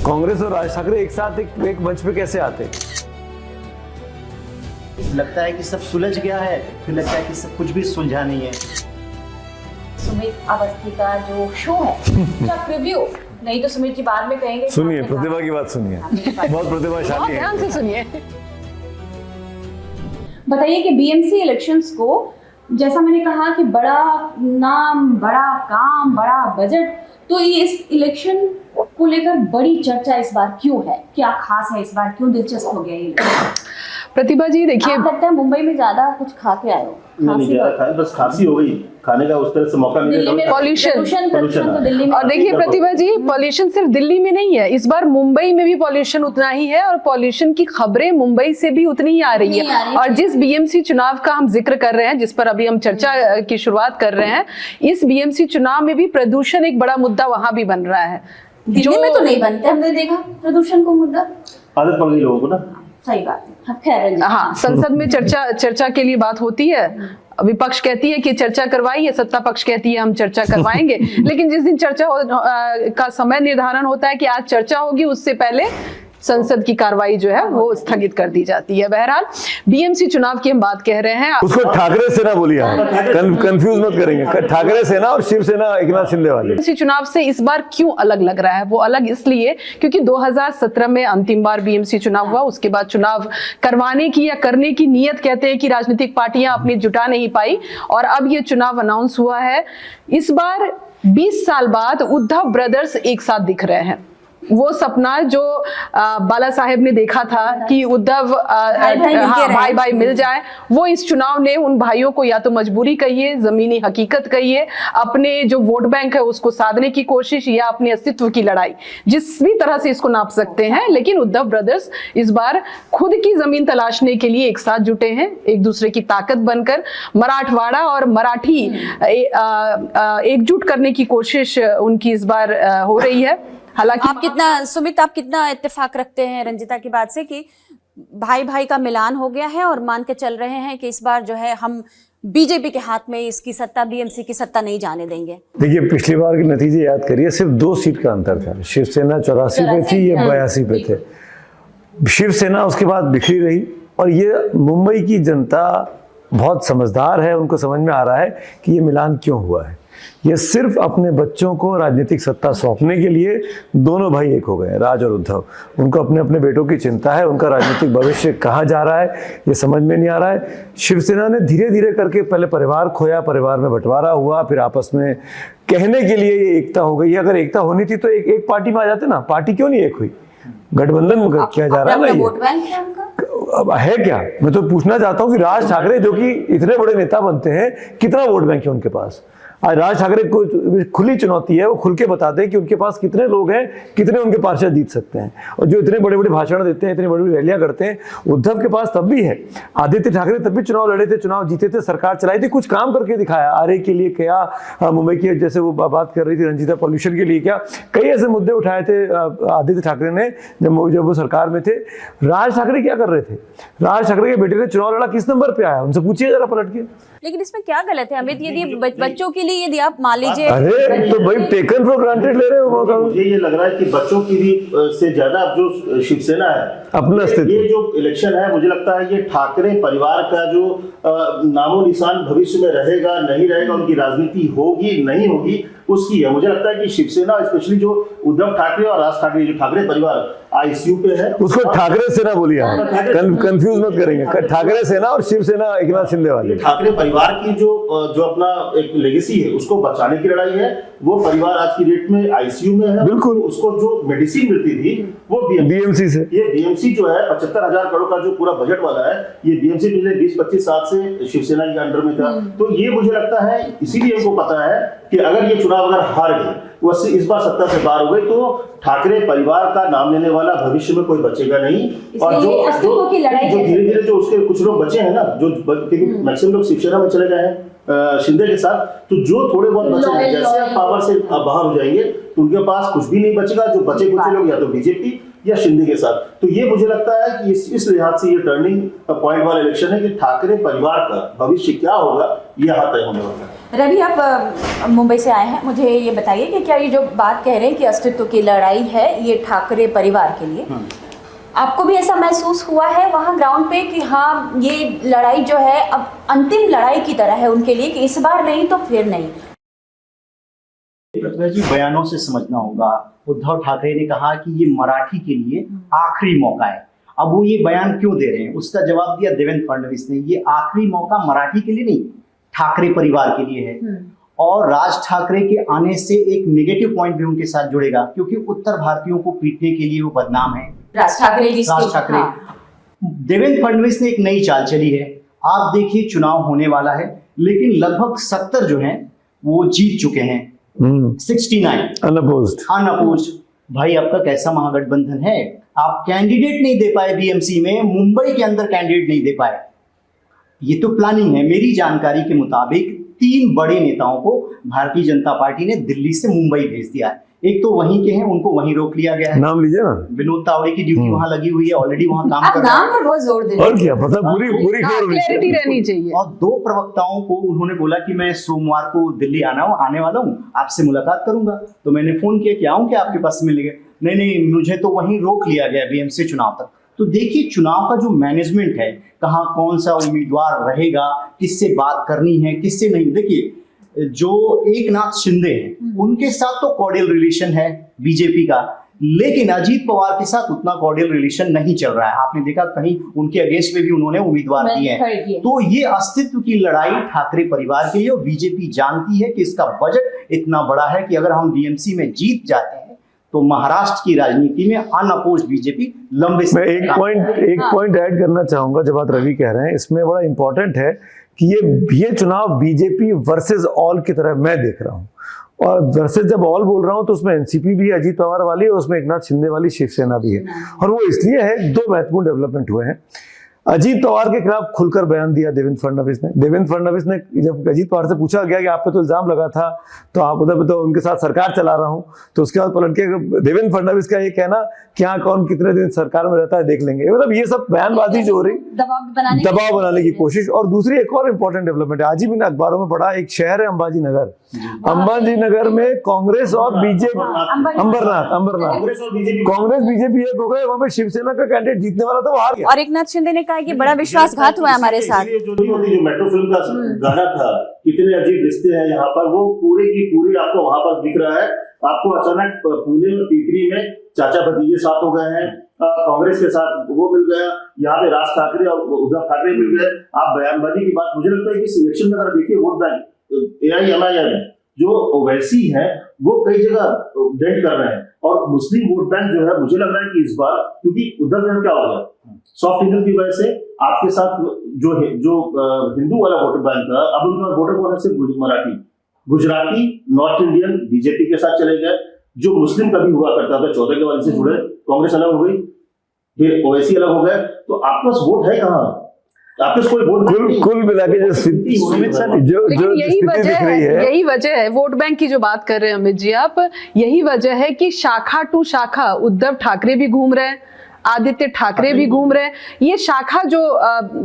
कांग्रेस और राज ठाकरे एक साथ एक मंच पे कैसे आते? लगता है कि सब सुलझ गया है, फिर लगता है कि सब कुछ भी सुलझा नहीं है। सुमित अवस्थी का जो शो है चक्रव्यूह, नहीं तो सुमित जी बाद में कहेंगे। सुनिए प्रतिभा की बात सुनिए, बहुत प्रतिभाशाली है। ध्यान से सुनिए। बताइए कि बीएमसी इलेक्शंस को, जैसा मैंने कहा कि बड़ा नाम, बड़ा काम, बड़ा बजट, तो ये इस इलेक्शन को लेकर बड़ी चर्चा इस बार क्यों है? क्या खास है इस बार, क्यों दिलचस्प हो गया ये इलेक्शन? प्रतिभा जी देखिए, आप लगता है मुंबई में ज्यादा कुछ खा के आए हो? बस खांसी हो गई, खाने का उस तरह से मौका मिले। दिल्ली में पॉल्यूशन तो दिल्ली में। और देखिए प्रतिभा जी, पॉल्यूशन सिर्फ दिल्ली में नहीं है, इस बार मुंबई में भी पॉल्यूशन उतना ही है और पॉल्यूशन की खबरें मुंबई से भी उतनी ही आ रही है। और जिस बीएमसी चुनाव का हम जिक्र कर रहे हैं, जिस पर अभी हम चर्चा की शुरुआत कर रहे हैं, इस बीएमसी चुनाव में भी प्रदूषण एक बड़ा मुद्दा वहां भी बन रहा है। दिल्ली में तो नहीं बनते, हमने देखा प्रदूषण को मुद्दा। आदत पड़ गई लोगों को ना। सही बात है। खैर, हाँ, संसद में चर्चा के लिए बात होती है, विपक्ष कहती है कि चर्चा करवाइए, सत्ता पक्ष कहती है हम चर्चा करवाएंगे। लेकिन जिस दिन चर्चा का समय निर्धारण होता है कि आज चर्चा होगी, उससे पहले संसद की कार्रवाई जो है वो स्थगित कर दी जाती है। बहरहाल बीएमसी चुनाव की हम बात कह रहे हैं। उसको ठाकरे सेना बोलिए, कंफ्यूज मत करेंगे, ठाकरे सेना और शिवसेना एकनाथ शिंदे वाले। बीएमसी चुनाव से इस बार क्यों अलग लग रहा है? वो अलग इसलिए क्योंकि 2017 में अंतिम बार बीएमसी चुनाव हुआ, उसके बाद चुनाव करवाने की या करने की नीयत कहते हैं कि राजनीतिक पार्टियां अपनी जुटा नहीं पाई, और अब ये चुनाव अनाउंस हुआ है। इस बार 20 साल बाद उद्धव ब्रदर्स एक साथ दिख रहे हैं। वो सपना जो बाला साहेब ने देखा था कि उद्धव भाई भाई मिल जाए, वो इस चुनाव ने उन भाइयों को या तो मजबूरी कहिए, जमीनी हकीकत कहिए, अपने जो वोट बैंक है उसको साधने की कोशिश, या अपने अस्तित्व की लड़ाई, जिस भी तरह से इसको नाप सकते हैं। लेकिन उद्धव ब्रदर्स इस बार खुद की जमीन तलाशने के लिए एक साथ जुटे हैं, एक दूसरे की ताकत बनकर मराठवाड़ा और मराठी एकजुट करने की कोशिश उनकी इस बार हो रही है। हालांकि आप कितना इत्तेफाक रखते हैं रंजिता की बात से कि भाई भाई का मिलान हो गया है और मान के चल रहे हैं कि इस बार जो है हम बीजेपी के हाथ में इसकी सत्ता, बीएमसी की सत्ता नहीं जाने देंगे? देखिए, पिछली बार के नतीजे याद करिए, सिर्फ 2 सीट का अंतर था। शिवसेना 84 पे थी, ये 82 पे थे। शिवसेना उसके बाद बिखरी रही, और ये मुंबई की जनता बहुत समझदार है, उनको समझ में आ रहा है कि ये मिलान क्यों हुआ है। ये सिर्फ अपने बच्चों को राजनीतिक सत्ता सौंपने के लिए दोनों भाई एक हो गए, राज और उद्धव। उनको अपने अपने बेटों की चिंता है, उनका राजनीतिक भविष्य कहाँ जा रहा है ये समझ में नहीं आ रहा है। शिवसेना ने धीरे धीरे करके पहले परिवार खोया, परिवार में बंटवारा हुआ, फिर आपस में कहने के लिए ये एकता हो गई। अगर एकता होनी थी तो एक पार्टी में आ जाते ना, पार्टी क्यों नहीं एक हुई? गठबंधन किया जा रहा है ना, अब है क्या? मैं तो पूछना चाहता हूँ कि राज ठाकरे जो कि इतने बड़े नेता बनते हैं, कितना वोट बैंक है उनके पास? आज राज ठाकरे को खुली चुनौती है, वो खुल के बताते हैं कि उनके पास कितने लोग हैं, कितने उनके पार्षद जीत सकते हैं। और जो इतने बड़े बड़े भाषण देते हैं, इतनी बड़ी बड़ी रैलियां करते हैं, उद्धव के पास तब भी है। आदित्य ठाकरे तब भी चुनाव लड़े थे, चुनाव जीते थे, सरकार चलाई थी, कुछ काम करके दिखाया। आरए के लिए क्या, मुंबई की जैसे वो बात कर रही थी रंजिता, पॉल्यूशन के लिए क्या, कई ऐसे मुद्दे उठाए थे आदित्य ठाकरे ने जब वो सरकार में थे। राज ठाकरे क्या कर रहे थे? राज ठाकरे के बेटे ने चुनाव लड़ा, किस नंबर पे आया? उनसे पूछिए जरा पलट के। लेकिन इसमें क्या गलत है अमित? यदि बच्चों के लिए, यदि आप मान लीजिए, अरे तो भाई टेकन फॉर ग्रांटेड ले रहे हो। मुझे ये लग रहा है कि बच्चों की भी से ज्यादा जो शिवसेना है अपना अस्तित्व, ये जो इलेक्शन है, मुझे लगता है ये ठाकरे परिवार का जो नामो निशान भविष्य में रहेगा नहीं रहेगा, उनकी राजनीति होगी नहीं होगी, उसकी है। मुझे लगता है कि शिवसेना, स्पेशली जो उद्धव ठाकरे और राज ठाकरे, जो ठाकरे परिवार आईसीयू पे है, उसको ठाकरे सेना बोलिए, कंफ्यूज मत करेंगे, ठाकरे सेना और शिवसेना एकनाथ शिंदे वाले। ठाकरे परिवार की जो अपना एक लेगेसी है उसको बचाने की लड़ाई है। वो परिवार आज की डेट में आईसीयू में है, बिल्कुल। उसको जो मेडिसिन मिलती थी वो बीएमसी से। ये बीएमसी जो है 75,000 करोड़ का जो पूरा बजट वाला है, ये बीएमसी पिछले 20-25 साल से शिवसेना के अंडर में था। तो ये मुझे लगता है, इसीलिए उनको पता है कि अगर ये चुनाव अगर हार गए, वो इस बार सत्ता से बाहर हो गई, तो ठाकरे परिवार का नाम लेने वाला भविष्य में कोई बचेगा नहीं। और जो धीरे धीरे जो उसके कुछ लोग बचे हैं ना, जो मैक्सिमम लोग शिवसेना में चले गए हैं शिंदे के साथ, तो जो थोड़े बहुत बचे हैं, जैसे आप पावर से बाहर हो जाएंगे तो उनके पास कुछ भी नहीं बचेगा। जो बचे कुछ लोग या तो बीजेपी या शिंदे के साथ। तो ये मुझे लगता है कि इस लिहाज से ये टर्निंग पॉइंट वाला इलेक्शन है कि ठाकरे परिवार का भविष्य क्या होगा, यह तय होने वाला है। रवि, आप मुंबई से आए हैं, मुझे ये बताइए कि क्या ये जो बात कह रहे हैं कि अस्तित्व की लड़ाई है ये ठाकरे परिवार के लिए, आपको भी ऐसा महसूस हुआ है वहाँ ग्राउंड पे कि हाँ ये लड़ाई जो है अब अंतिम लड़ाई की तरह है उनके लिए, कि इस बार नहीं तो फिर नहीं? प्रतिभा जी, बयानों से समझना होगा। उद्धव ठाकरे ने कहा कि ये मराठी के लिए आखिरी मौका है। अब वो ये बयान क्यों दे रहे हैं, उसका जवाब दिया देवेंद्र फडणवीस ने। ये आखिरी मौका मराठी के लिए नहीं, ठाकरे परिवार के लिए है। और राज ठाकरे के आने से एक नेगेटिव पॉइंट भी उनके साथ जुड़ेगा, क्योंकि उत्तर भारतीयों को पीटने के लिए वो बदनाम है। राज ठाकरे जी, राज ठाकरे, देवेंद्र फडणवीस ने एक नई चाल चली है। आप देखिए, चुनाव होने वाला है, लेकिन लगभग 70 जो हैं वो जीत चुके हैं, 69 अनअपोज्ड। भाई, आपका कैसा महागठबंधन है? आप कैंडिडेट नहीं दे पाए बीएमसी में, मुंबई के अंदर कैंडिडेट नहीं दे पाए। ये तो प्लानिंग है। मेरी जानकारी के मुताबिक 3 बड़े नेताओं को भारतीय जनता पार्टी ने दिल्ली से मुंबई भेज दिया है। एक तो वहीं के हैं, उनको वहीं रोक लिया गया है। नाम लीजिए ना। विनोद तावड़े की ड्यूटी वहां लगी हुई है, ऑलरेडी वहां काम आप कर रहे नाम पर बहुत जोर दे रहे हैं। और क्या पता, पूरी क्लैरिटी रहनी चाहिए। और 2 प्रवक्ताओं को उन्होंने बोला कि मैं सोमवार को दिल्ली आने वाला हूँ, आपसे मुलाकात करूंगा। तो मैंने फोन किया कि आऊं क्या आपके पास मिलेंगे? नहीं, मुझे तो वहीं रोक लिया गया बीएमसी चुनाव तक। तो देखिए, चुनाव का जो मैनेजमेंट है, कहाँ कौन सा उम्मीदवार रहेगा, किससे बात करनी है, किससे नहीं। देखिए, जो एकनाथ शिंदे हैं उनके साथ तो कॉर्डियल रिलेशन है बीजेपी का, लेकिन अजीत पवार के साथ उतना कॉर्डियल रिलेशन नहीं चल रहा है। आपने देखा कहीं उनके अगेंस्ट में भी उन्होंने उम्मीदवार दिए हैं। तो ये अस्तित्व की लड़ाई ठाकरे परिवार के लिए, और बीजेपी जानती है कि इसका बजट इतना बड़ा है कि अगर हम बीएमसी में जीत जाते हैं तो महाराष्ट्र की राजनीति में अनअपोज्ड बीजेपी लंबे मैं एक पॉइंट ऐड करना चाहूंगा। जो बात रवि कह रहे हैं, इसमें बड़ा इंपॉर्टेंट है कि ये चुनाव बीजेपी वर्सेस ऑल की तरह मैं देख रहा हूँ। और वर्सेस जब ऑल बोल रहा हूँ तो उसमें एनसीपी भी है, अजीत पवार वाली, और उसमें एकनाथ शिंदे वाली शिवसेना भी है। और वो इसलिए है, 2 महत्वपूर्ण डेवलपमेंट हुए हैं। अजीत पवार के खिलाफ खुलकर बयान दिया देवेंद्र फडणवीस ने। जब अजीत पवार से पूछा गया कि आप पे तो इल्जाम लगा था, तो आप उधर तो उनके साथ सरकार चला रहा हूं, तो उसके बाद पलट के देवेंद्र फडणवीस का ये कहना कि हाँ कौन कितने दिन सरकार में रहता है देख लेंगे, मतलब ये सब बयानबाजी जो हो रही, दबाव बनाने की कोशिश। और दूसरी एक और इम्पोर्टेंट डेवलपमेंट है, आज ही मैंने अखबारों में पढ़ा, एक शहर है अंबाजी नगर में कांग्रेस और बीजेपी, अंबरनाथ कांग्रेस बीजेपी एक हो गए, वहां पे शिवसेना का कैंडिडेट जीतने वाला था, वो हार गया। और एकनाथ शिंदे ने कहा कि बड़ा विश्वासघात हुआ हमारे साथ। जो मेट्रो फिल्म का गाना था, कितने अजीब रिश्ते हैं यहाँ पर, वो पूरे की पूरी आपको वहां पर दिख रहा है। आपको अचानक पुणे और टीकरी में चाचा भतीजे साथ हो गए हैं, कांग्रेस के साथ वो मिल गया, यहाँ पे राज ठाकरे और उद्धव ठाकरे मिल गए। आप बयानबाजी की बात, मुझे लगता है कि सिलेक्शन में अगर देखिए वोट बैंक एआईएमआईएम जो ओवैसी है वो कई जगह डेंट कर रहे हैं, और मुस्लिम वोट बैंक जो है, मुझे लग रहा है कि इस बार, क्योंकि उद्धव ने क्या हो गया, सॉफ्ट हिंदू की वजह से आपके साथ जो हिंदू वाला वोटर बैंक था, अब उनका वोटर कौन है, सिर्फ Marathi, Gujarati, north Indian BJP के साथ चले गए। जो मुस्लिम कभी हुआ करता था 14 के वाले से जुड़े, कांग्रेस अलग हो गई, फिर ओवैसी अलग हो गए, तो आपके पास वोट है कहाँ? आपके कोई वोट कुल मिला के जो यही वजह है वोट बैंक की जो बात कर रहे हैं अमित जी आप, यही वजह है कि शाखा टू शाखा उद्धव ठाकरे भी घूम रहे हैं, आदित्य ठाकरे भी घूम रहे हैं। ये शाखा जो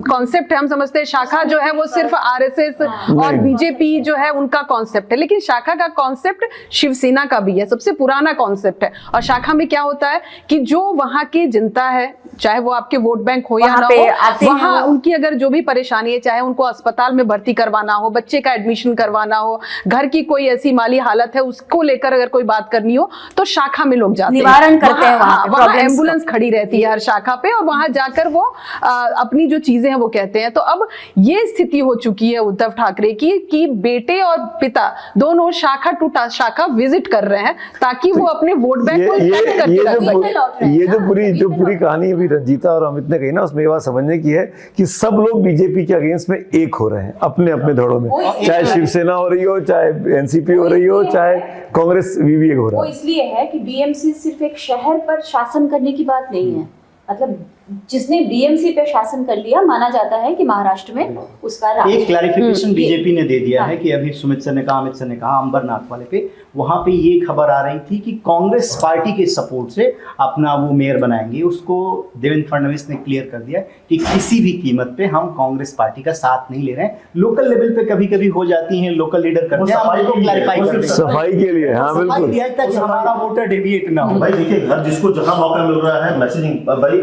कॉन्सेप्ट है, हम समझते हैं शाखा जो है वो सिर्फ आरएसएस और बीजेपी जो है उनका कॉन्सेप्ट है, लेकिन शाखा का कॉन्सेप्ट शिवसेना का भी है, सबसे पुराना कॉन्सेप्ट है। और शाखा में क्या होता है कि जो वहां की जनता है, चाहे वो आपके वोट बैंक हो या ना हो, वहां उनकी अगर जो भी परेशानी है, चाहे उनको अस्पताल में भर्ती करवाना हो, बच्चे का एडमिशन करवाना हो, घर की कोई ऐसी माली हालत है उसको लेकर अगर कोई बात करनी हो, तो शाखा में लोग जाते हैं, निवारण करते हैं, वहां एम्बुलेंस खड़ी रहती है हर शाखा पे, और वहां जाकर वो अपनी जो चीजें हैं वो कहते हैं। तो अब ये स्थिति हो चुकी है उद्धव ठाकरे की कि बेटे और पिता दोनों शाखा टू शाखा विजिट कर रहे हैं, ताकि वो अपने वोट बैंक को इकट्ठा करके रख सकें। ये जो पूरी कहानी अभी रंजीता और अमित ने कही ना, उसमें ये बात समझने की है कि सब लोग बीजेपी के अगेंस्ट में एक हो रहे हैं अपने अपने धड़ों में, चाहे शिवसेना हो रही हो, चाहे एनसीपी हो रही हो, चाहे कांग्रेस भी एक हो रहा है। वो इसलिए है कि बीएमसी सिर्फ एक शहर पर शासन करने की बात नहीं है, मतलब जिसने बीएमसी पे शासन कर लिया, माना जाता है कि महाराष्ट्र में उसका एक क्लैरिफिकेशन बीजेपी ने दे दिया है कि अभी सुमित सर ने कहा, अमित सर ने कहा अंबरनाथ वाले पे, वहां पे ये खबर आ रही थी कि कांग्रेस पार्टी के सपोर्ट से अपना वो मेयर बनाएंगे। उसको देवेंद्र फडणवीस ने क्लियर कर दिया कि किसी भी कीमत पे हम कांग्रेस पार्टी का साथ नहीं ले रहे हैं। लोकल लेवल पे कभी कभी हो जाती हैं, लोकल लीडर करते हैं, हम उसको क्लैरिफाई करते हैं सफाई के लिए, हाँ बिल्कुल, ताकि हमारा वोटर डेविएट ना हो। भाई देखिए, हर जिसको जहां मौका मिल रहा है मैसेजिंग, भाई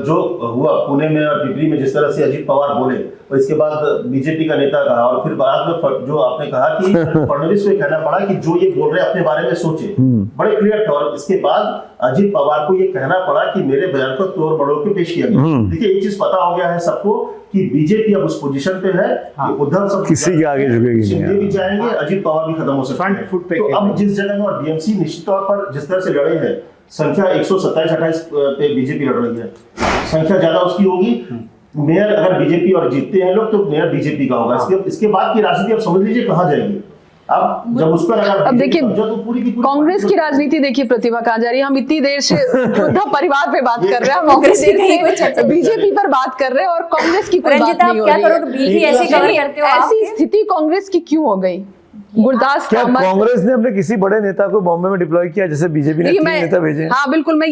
जो हुआ पुणे में और पिपरी में, जिस तरह से अजीत पवार बोले और इसके बाद बीजेपी का नेता कहा, और फिर बाद में जो आपने कहा कि फडणवीस को कहना पड़ा कि जो ये बोल रहे हैं अपने बारे में सोचे, बड़े क्लियर था। और इसके बाद अजीत पवार को ये कहना पड़ा कि मेरे बयान को तोड़ मरोड़ के पेश किया गया। देखिए एक चीज पता हो गया है सबको कि बीजेपी अब उस पोजीशन पे है कि उद्धव सब किसी के आगे झुकेगी शिंदे नहीं। भी जाएंगे, अजीत पवार भी खत्म हो सकते फ्रंट हैं। फुट पे तो अब जिस जगह में, और बीएमसी निश्चित तौर पर जिस तरह से लड़े हैं, संख्या 127-28 पे बीजेपी लड़ रही है, संख्या ज्यादा उसकी होगी। मेयर अगर बीजेपी और जीतते हैं लोग तो मेयर बीजेपी का होगा। इसके बाद की राजनीति अब समझ लीजिए कहाँ जाएगी। अब जब उस पर अगर अब देखिए तो पूरी कांग्रेस की राजनीति देखिए प्रतिभा कहाँ जा रही है। हम इतनी देर से उद्धव परिवार पे बात कर रहे हैं, हम कांग्रेस इतनी की कहीं कोई देर चर्चा से नहीं बीजेपी पर बात कर रहे हैं और कांग्रेस की कोई बात रंजिता, नहीं आप हो क्या रही है। करोगे? बिल भी ऐसे कवर करते हो आप? ऐसी स्थिति कांग्रेस की क्यों हो गई? गुरदास क्या कामत, कांग्रेस ने अपने किसी बड़े नेता को बॉम्बे में डिप्लॉय किया जैसे बीजेपी ने देखिए 3 नेता भेजे? हाँ बिल्कुल, मैं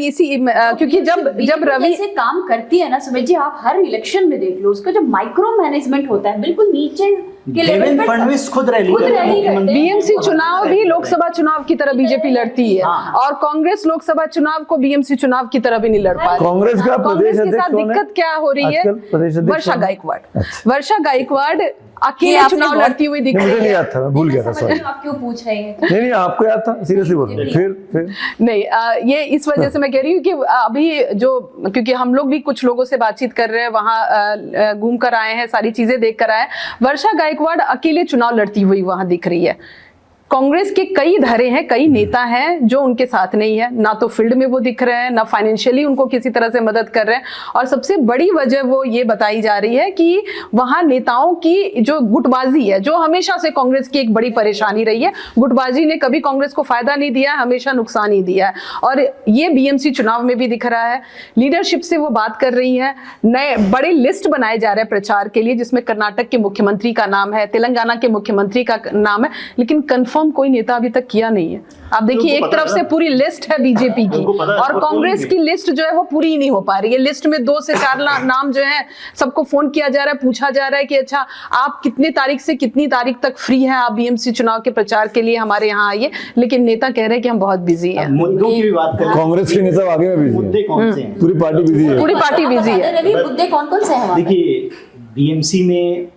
क्योंकि जब रवि से काम करती है ना सुमित जी, आप हर इलेक्शन में देख लो, उसका जो माइक्रो मैनेजमेंट होता है बिल्कुल नीचे के लेवल देवेंद्र पर फडणवीस खुद रैली खुद करते हैं, रैली करते हैं। बीएमसी चुनाव भी लोकसभा चुनाव की तरह बीजेपी लड़ती है और कांग्रेस लोकसभा चुनाव को बीएमसी चुनाव की तरह भी नहीं लड़ पा रही। कांग्रेस का प्रदेश कांग्रेस के अध्यक्ष साथ कौन है? दिक्कत क्या हो रही है? आजकल प्रदेश अध्यक्ष वर्षा कौन है? गायकवाड़। वर्षा गायकवाड़ अकेले आपने चुनाव बहुत- लड़ती हुई दिख नहीं, रही मुझे नहीं है। याद था, मैं भूल गया था, समझ सॉरी। रहे हो आप क्यों पूछ रहे हैं? नहीं आपको याद था, सीरियसली बोल रहे हैं। फिर नहीं ये इस वजह से मैं कह रही हूँ कि अभी जो, क्योंकि हम लोग भी कुछ लोगों से बातचीत कर रहे हैं, वहां घूम कर आए हैं, सारी चीजें देख कर आए हैं। वर्षा गायकवाड़ अकेले चुनाव लड़ती हुई वहां दिख रही है। कांग्रेस के कई धड़े हैं, कई नेता हैं जो उनके साथ नहीं है, ना तो फील्ड में वो दिख रहे हैं, ना फाइनेंशियली उनको किसी तरह से मदद कर रहे हैं। और सबसे बड़ी वजह वो ये बताई जा रही है कि वहां नेताओं की जो गुटबाजी है, जो हमेशा से कांग्रेस की एक बड़ी परेशानी रही है, गुटबाजी ने कभी कांग्रेस को फायदा नहीं दिया है, हमेशा नुकसान ही दिया है। और ये बीएमसी चुनाव में भी दिख रहा है। लीडरशिप से वो बात कर रही है, नए बड़े लिस्ट बनाए जा रहे हैं प्रचार के लिए, जिसमें कर्नाटक के मुख्यमंत्री का नाम है, तेलंगाना के मुख्यमंत्री का नाम है, लेकिन कंफर्म कोई नेता अभी तक किया नहीं है। आप देखिए एक तरफ से पूरी लिस्ट है बीजेपी की और कांग्रेस की लिस्ट जो है वो पूरी ही नहीं हो पा रही है। लिस्ट में 2 से 4 नाम जो है, सबको फोन किया जा रहा है, पूछा जा रहा है कि अच्छा आप कितने तारीख से कितनी तारीख तक फ्री हैं, आप बीएमसी चुनाव के प्रचार के लिए हमारे यहाँ आइए, लेकिन नेता कह रहे हैं कि हम बहुत बिजी हैं। मुद्दों की भी बात करें, कांग्रेस के नेता आगे में बिजी मुद्दे है, कौन से हैं? पूरी पार्टी बिजी है। पूरी पार्टी बिजी है। रवि, मुद्दे कौन कौन से हैं वहाँ पे? देखिए बीएमसी में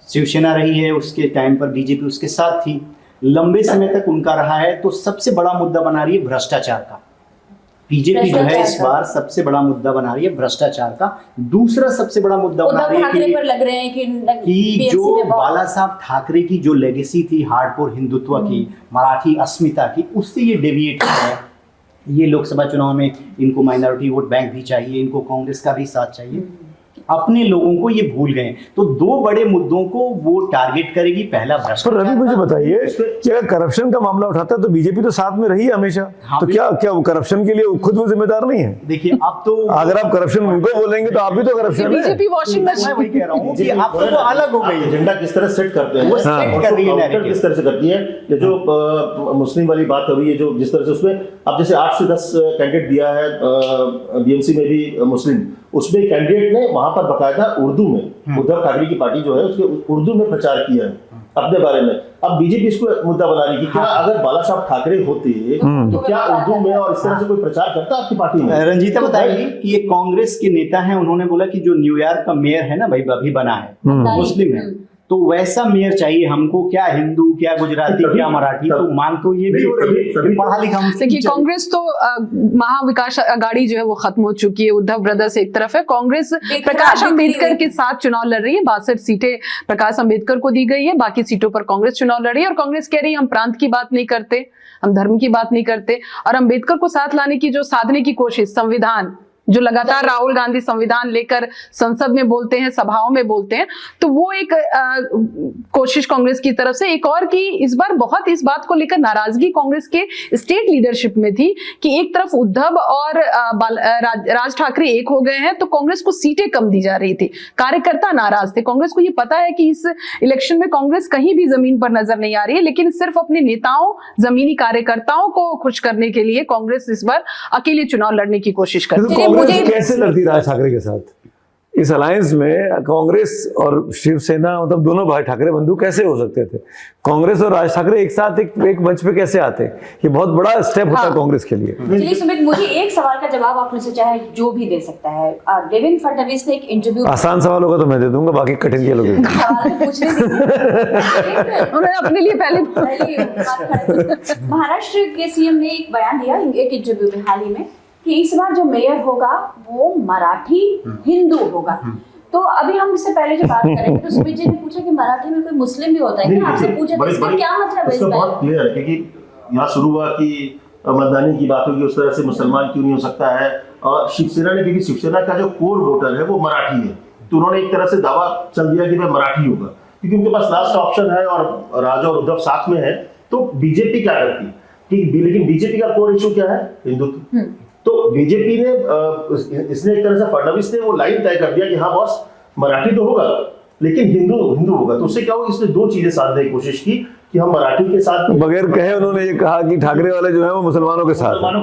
शिवसेना रही है, उसके टाइम पर बीजेपी उसके साथ थी, लंबे समय तक उनका रहा है। तो सबसे बड़ा मुद्दा बना रही है भ्रष्टाचार का। बीजेपी जो है इस बार सबसे बड़ा मुद्दा बना रही है भ्रष्टाचार का। दूसरा सबसे बड़ा मुद्दा बना उद्धव रही है ठाकरे पर लग रहे हैं कि कि जो BMC में बहुत- बाला साहब ठाकरे की जो लेगेसी थी हार्डकोर हिंदुत्व की, मराठी अस्मिता की, उससे ये डेविएट है। ये लोकसभा चुनाव में इनको माइनॉरिटी वोट बैंक भी चाहिए, इनको कांग्रेस का भी साथ चाहिए, अपने लोगों को ये भूल गए। तो 2 बड़े मुद्दों को वो टारगेट करेगी। पहला पर भ्रष्टाचार, रवि मुझे बताइए कि अगर करप्शन का मामला उठाता है तो बीजेपी तो साथ में रही है हमेशा, हाँ, तो क्या वो करप्शन के लिए खुद वो जिम्मेदार नहीं है? देखिए अब तो अगर आप करप्शन उनको बोलेंगे तो आप भी तो करप्शन है। बीजेपी वॉशिंग मैं मशीन वही कह रहा हूँ कि अब तो वो अलग हो गई है। एजेंडा किस तरह सेट करते हैं, वो सेट कर रही है काउंटर narrative। किस तरह से करती है। ये जो मुस्लिम वाली बात हो रही है, जो जिस तरह से उसमें अब जैसे 8 से 10 कैंडिडेट दिया है बीएमसी में भी मुस्लिम, उसमें कैंडिडेट ने वहां पर बकायदा उर्दू में, उद्धव ठाकरे की पार्टी जो है उसके उर्दू में प्रचार किया है अपने बारे में। अब बीजेपी इसको मुद्दा बना रही है कि क्या अगर बाला साहब ठाकरे होते तो क्या उर्दू में और इस तरह से कोई प्रचार करता आपकी पार्टी में? रंजीता बताएगी कि ये कांग्रेस के नेता हैं, उन्होंने बोला कि जो न्यूयॉर्क का मेयर है ना भाई, अभी बना है, मुस्लिम है, तो वैसा मेयर चाहिए हमको। क्या हिंदू, क्या गुजराती, क्या मराठी, तो मांग तो ये भी हो रही है कि पढ़ा लिखा देखिए कांग्रेस तो महाविकास अघाड़ी जो है वो खत्म हो चुकी है। उद्धव ब्रदर्स एक तरफ है, कांग्रेस प्रकाश अंबेडकर के साथ चुनाव लड़ रही है। 62 सीटें प्रकाश अंबेडकर को दी गई है, बाकी सीटों पर कांग्रेस चुनाव लड़ रही है। और कांग्रेस कह रही है हम प्रांत की बात नहीं करते, हम धर्म की बात नहीं करते। और अंबेडकर को साथ लाने की जो साधने की कोशिश, संविधान जो लगातार राहुल गांधी संविधान लेकर संसद में बोलते हैं, सभाओं में बोलते हैं, तो वो एक कोशिश कांग्रेस की तरफ से। एक और की इस बार बहुत इस बात को लेकर नाराजगी कांग्रेस के स्टेट लीडरशिप में थी कि एक तरफ उद्धव और राज ठाकरे एक हो गए हैं तो कांग्रेस को सीटें कम दी जा रही थी, कार्यकर्ता नाराज थे। कांग्रेस को ये पता है कि इस इलेक्शन में कांग्रेस कहीं भी जमीन पर नजर नहीं आ रही है, लेकिन सिर्फ अपने नेताओं, जमीनी कार्यकर्ताओं को खुश करने के लिए कांग्रेस इस बार अकेले चुनाव लड़ने की कोशिश कर रही है। कांग्रेस कैसे लड़ती राज ठाकरे के साथ? इस अलायंस में कांग्रेस और शिवसेना, मतलब दोनों भाई ठाकरे बंधु कैसे हो सकते थे? कांग्रेस और राज ठाकरे एक साथ एक मंच पे कैसे आते? ये बहुत बड़ा स्टेप होता है कांग्रेस के लिए। चलिए सुमित, मुझे एक सवाल का जवाब आपने से चाहे जो भी दे सकता है। देवेंद्र फडणवीस ने एक इंटरव्यू, आसान सवाल होगा तो मैं दे दूंगा, बाकी कठिन के लोग सवाल तो पूछने दीजिए। उन्होंने अपने लिए पहले महाराष्ट्र के सीएम ने एक बयान दिया एक इंटरव्यू में हाल ही में कि इस बार जो मेयर होगा वो मराठी हिंदू होगा। तो अभी हम इससे पहले जो बात करेंगे तो सुमित जी ने पूछा कि मराठी में कोई मुस्लिम भी होता है क्या? आपसे पूछा तो इसका क्या मतलब है? इसका बहुत क्लियर है, क्योंकि यहाँ शुरू हुआ कि मतदानी की बात होगी, उस तरह से मुसलमान क्यों नहीं हो सकता है। और शिवसेना ने, क्योंकि शिवसेना का जो कोर वोटर है वो मराठी है, तो उन्होंने एक तरह से दावा चल दिया कि मैं मराठी होगा, क्योंकि उनके पास लास्ट ऑप्शन है और राजा और उद्धव साथ में है। तो बीजेपी क्या करती है? लेकिन बीजेपी का कोर इशू क्या है? हिंदुत्व। तो बीजेपी ने इसने एक तरह से, फडणवीस ने वो लाइन तय कर दिया कि हाँ बॉस, मराठी तो होगा लेकिन हिंदू होगा। तो उससे क्या हुआ, इसने दो चीजें साधने की कोशिश की कि हम मराठी के साथ, बगैर कहे उन्होंने ये कहा कि ठाकरे वाले जो है वो मुसलमानों के साथ है।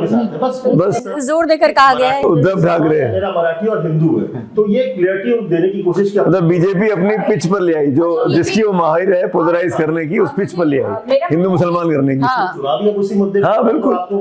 बस जोर देकर कहा गया है उद्धव ठाकरे मेरा मराठी और हिंदू है। तो ये क्लियरिटी देने की कोशिश की, मतलब बीजेपी अपनी पिच पर ले आई, जो जिसकी वो माहिर है पोलराइज करने की, उस पिच पर ले आई, हिंदू मुसलमान करने की। चुनाव भी अब उसी मुद्दे हाँ, बिल्कुल। आपको